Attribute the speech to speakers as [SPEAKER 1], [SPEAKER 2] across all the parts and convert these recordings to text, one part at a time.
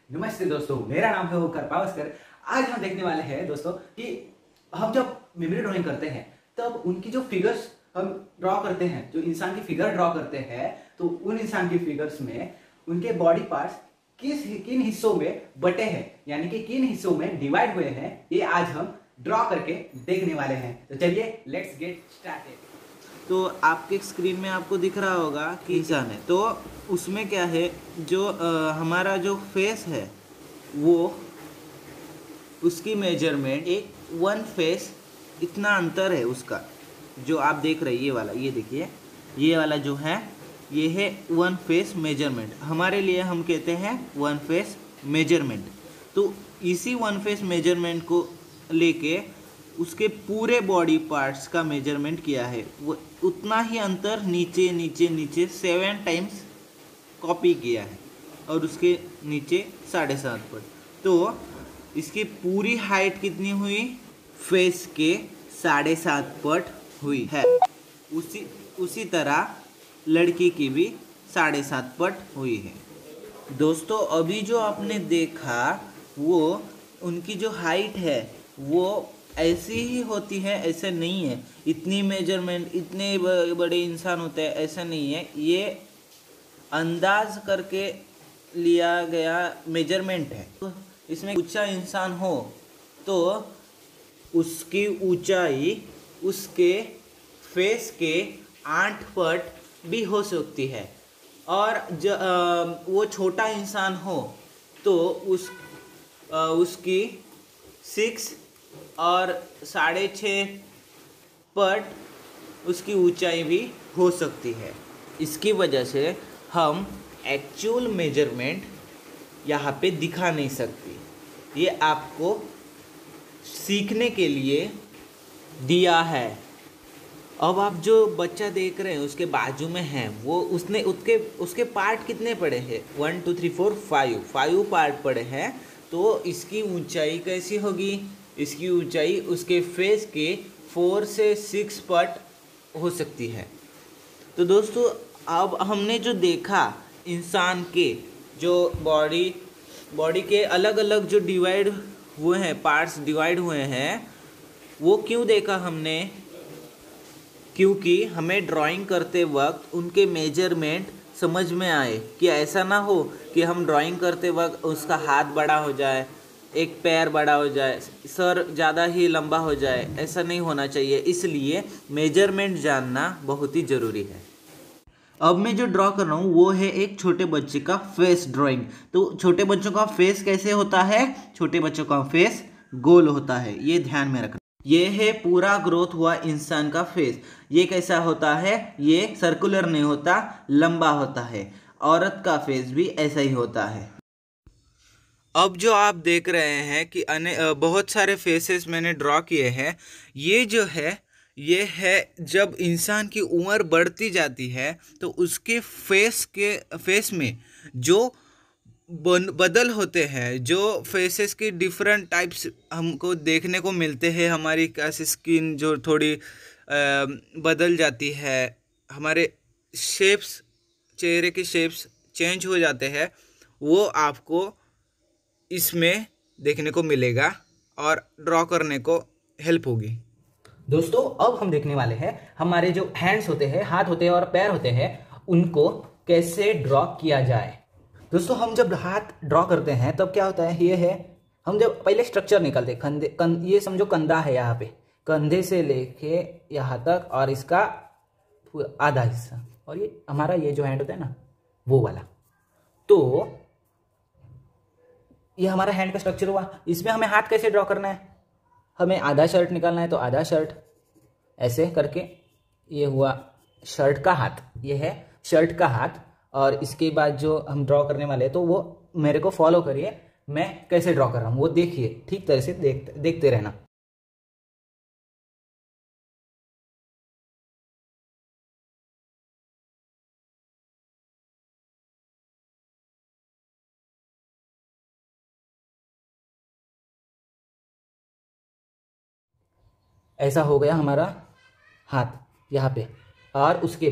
[SPEAKER 1] नमस्ते दोस्तों, मेरा नाम है होकर पावस्कर। आज हम देखने वाले हैं दोस्तों कि हम जब मेमोरी ड्राइंग करते हैं तब उनकी जो फिगर्स हम ड्रॉ करते हैं, जो इंसान की फिगर ड्रॉ करते हैं, तो उन इंसान की फिगर्स में उनके बॉडी पार्ट्स किन हिस्सों में बटे हैं, यानी कि किन हिस्सों में डिवाइड हुए हैं, ये आज हम ड्रॉ करके देखने वाले हैं। तो चलिए लेट्स गेट स्टार्टेड।
[SPEAKER 2] तो आपके स्क्रीन में आपको दिख रहा होगा कि इंसान है, तो उसमें क्या है, जो हमारा जो फेस है वो उसकी मेजरमेंट एक वन फेस इतना अंतर है उसका, जो आप देख रहे हैं ये वाला, ये देखिए, ये वाला जो है ये है वन फेस मेजरमेंट। हमारे लिए हम कहते हैं वन फेस मेजरमेंट। तो इसी वन फेस मेजरमेंट को लेके उसके पूरे बॉडी पार्ट्स का मेजरमेंट किया है। वो उतना ही अंतर नीचे नीचे नीचे 7 टाइम्स कॉपी किया है और उसके नीचे 7.5 फुट। तो इसकी पूरी हाइट कितनी हुई? फेस के 7.5 फुट हुई है। उसी तरह लड़की की भी 7.5 फुट हुई है। दोस्तों, अभी जो आपने देखा वो उनकी जो हाइट है वो ऐसी ही होती है, ऐसे नहीं है। इतनी मेजरमेंट, इतने बड़े इंसान होते हैं, ऐसा नहीं है। ये अंदाज करके लिया गया मेजरमेंट है। तो इसमें ऊंचा इंसान हो तो उसकी ऊंचाई उसके फेस के 8 फुट भी हो सकती है, और वो छोटा इंसान हो तो उसकी 6 और 6.5 फुट उसकी ऊंचाई भी हो सकती है। इसकी वजह से हम एक्चुअल मेजरमेंट यहाँ पे दिखा नहीं सकती। ये आपको सीखने के लिए दिया है। अब आप जो बच्चा देख रहे हैं उसके बाजू में है, वो उसके पार्ट कितने पड़े हैं? 1 2 3 4 5 पार्ट पड़े हैं। तो इसकी ऊंचाई कैसी होगी? इसकी ऊंचाई उसके फेस के 4 से 6 फुट हो सकती है। तो दोस्तों, अब हमने जो देखा इंसान के जो बॉडी के अलग अलग जो डिवाइड हुए हैं, पार्ट्स डिवाइड हुए हैं, वो क्यों देखा हमने? क्योंकि हमें ड्राइंग करते वक्त उनके मेजरमेंट समझ में आए, कि ऐसा ना हो कि हम ड्राइंग करते वक्त उसका हाथ बड़ा हो जाए, एक पैर बड़ा हो जाए, सर ज़्यादा ही लंबा हो जाए। ऐसा नहीं होना चाहिए। इसलिए मेजरमेंट जानना बहुत ही ज़रूरी है। अब मैं जो ड्रॉ कर रहा हूँ वो है एक छोटे बच्चे का फेस ड्राइंग। तो छोटे बच्चों का फेस कैसे होता है? छोटे बच्चों का फेस गोल होता है, ये ध्यान में रखना। ये है पूरा ग्रोथ हुआ इंसान का फेस। ये कैसा होता है? ये सर्कुलर नहीं होता, लंबा होता है। औरत का फेस भी ऐसा ही होता है। अब जो आप देख रहे हैं कि बहुत सारे फेसेस मैंने ड्रॉ किए हैं। ये है जब इंसान की उम्र बढ़ती जाती है तो उसके फेस में जो बदल होते हैं, जो फेसेस की डिफरेंट टाइप्स हमको देखने को मिलते हैं। हमारी कैसी स्किन जो थोड़ी बदल जाती है, हमारे शेप्स, चेहरे के शेप्स चेंज हो जाते हैं, वो आपको इसमें देखने को मिलेगा और ड्रॉ करने को हेल्प होगी।
[SPEAKER 1] दोस्तों, अब हम देखने वाले हैं हमारे जो हैंड्स होते हैं, हाथ होते हैं और पैर होते हैं, उनको कैसे ड्रॉ किया जाए। दोस्तों, हम जब हाथ ड्रॉ करते हैं तब क्या होता है? ये है, हम जब पहले स्ट्रक्चर निकालते हैं। ये समझो कंधा है, यहाँ पे कंधे से लेके यहाँ तक, और इसका आधा हिस्सा, और ये हमारा ये जो हैंड होता है ना, वो वाला। तो ये हमारा हैंड का स्ट्रक्चर हुआ। इसमें हमें हाथ कैसे ड्रॉ करना है? हमें आधा शर्ट निकालना है, तो आधा शर्ट ऐसे करके, ये हुआ शर्ट का हाथ, ये है शर्ट का हाथ। और इसके बाद जो हम ड्रॉ करने वाले हैं, तो वो मेरे को फॉलो करिए, मैं कैसे ड्रॉ कर रहा हूँ वो देखिए, ठीक तरह से देखते रहना। ऐसा हो गया हमारा हाथ यहाँ पे। और उसके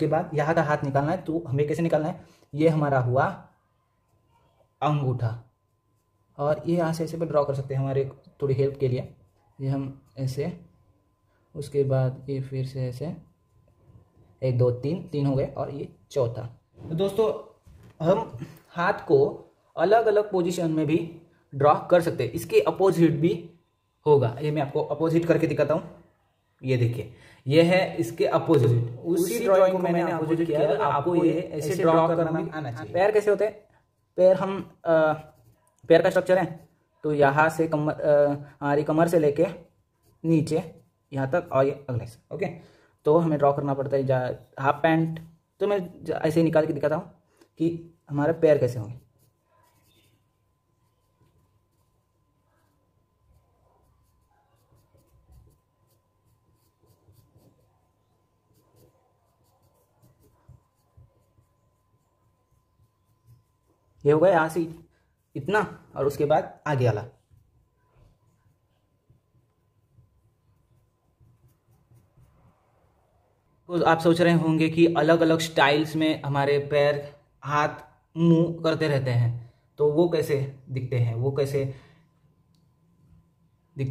[SPEAKER 1] बाद यहाँ का हाथ निकालना है। तो हमें कैसे निकालना है? ये हमारा हुआ अंगूठा, और ये यहाँ से ऐसे पे ड्रॉ कर सकते हैं हमारे थोड़ी हेल्प के लिए। ये हम ऐसे, उसके बाद ये फिर से ऐसे, 1 2 3 हो गए, और ये चौथा। तो दोस्तों हम हाथ को अलग अलग पोजीशन में भी ड्रॉ कर सकते हैं, इसके अपोजिट भी होगा। ये मैं आपको अपोजिट करके दिखाता हूँ। ये देखिए, ये है इसके अपोजिट। उसी ड्राइंग को मैंने अपोजिट किया है, आपको ये ऐसे ड्रॉ करना आना चाहिए। पैर कैसे होते हैं? पैर हम पैर का स्ट्रक्चर है तो यहाँ से हमारी कमर से लेके नीचे यहाँ तक, और ये अगले से, ओके। तो हमें ड्रॉ करना पड़ता है हाफ पैंट। तो मैं ऐसे निकाल के दिखाता हूँ कि हमारे पैर कैसे होंगे। ये होगा यहाँ से इतना, और उसके बाद आगे वाला। तो आप सोच रहे होंगे कि अलग अलग स्टाइल्स में हमारे पैर हाथ मूव करते रहते हैं, तो वो कैसे दिखते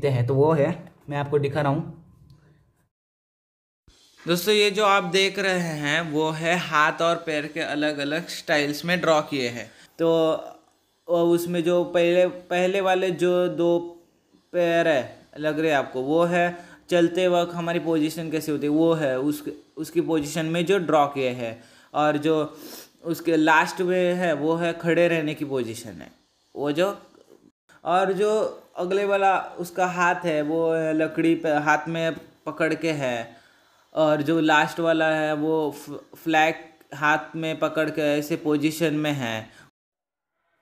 [SPEAKER 1] हैं, तो वो है, मैं आपको दिखा रहा हूँ।
[SPEAKER 2] दोस्तों ये जो आप देख रहे हैं वो है हाथ और पैर के अलग अलग स्टाइल्स में ड्रॉ किए हैं। तो उसमें जो पहले वाले जो 2 पैर है लग रहे हैं आपको, वो है चलते वक्त हमारी पोजीशन कैसे होती है, वो है उसकी पोजीशन में जो ड्रॉ किए हैं। और जो उसके लास्ट में है वो है खड़े रहने की पोजीशन है वो जो। और जो अगले वाला उसका हाथ है वो लकड़ी पे हाथ में पकड़ के है, और जो लास्ट वाला है वो फ्लैग हाथ में पकड़ के ऐसे पोजीशन में है।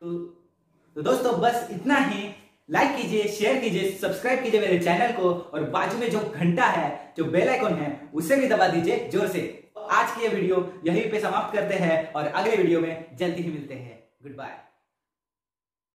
[SPEAKER 1] तो दोस्तों बस इतना ही। लाइक कीजिए, शेयर कीजिए, सब्सक्राइब कीजिए मेरे चैनल को, और बाजू में जो घंटा है, जो बेल आइकन है, उसे भी दबा दीजिए जोर से। तो आज की ये वीडियो यहीं पे समाप्त करते हैं, और अगले वीडियो में जल्दी ही मिलते हैं। Good bye.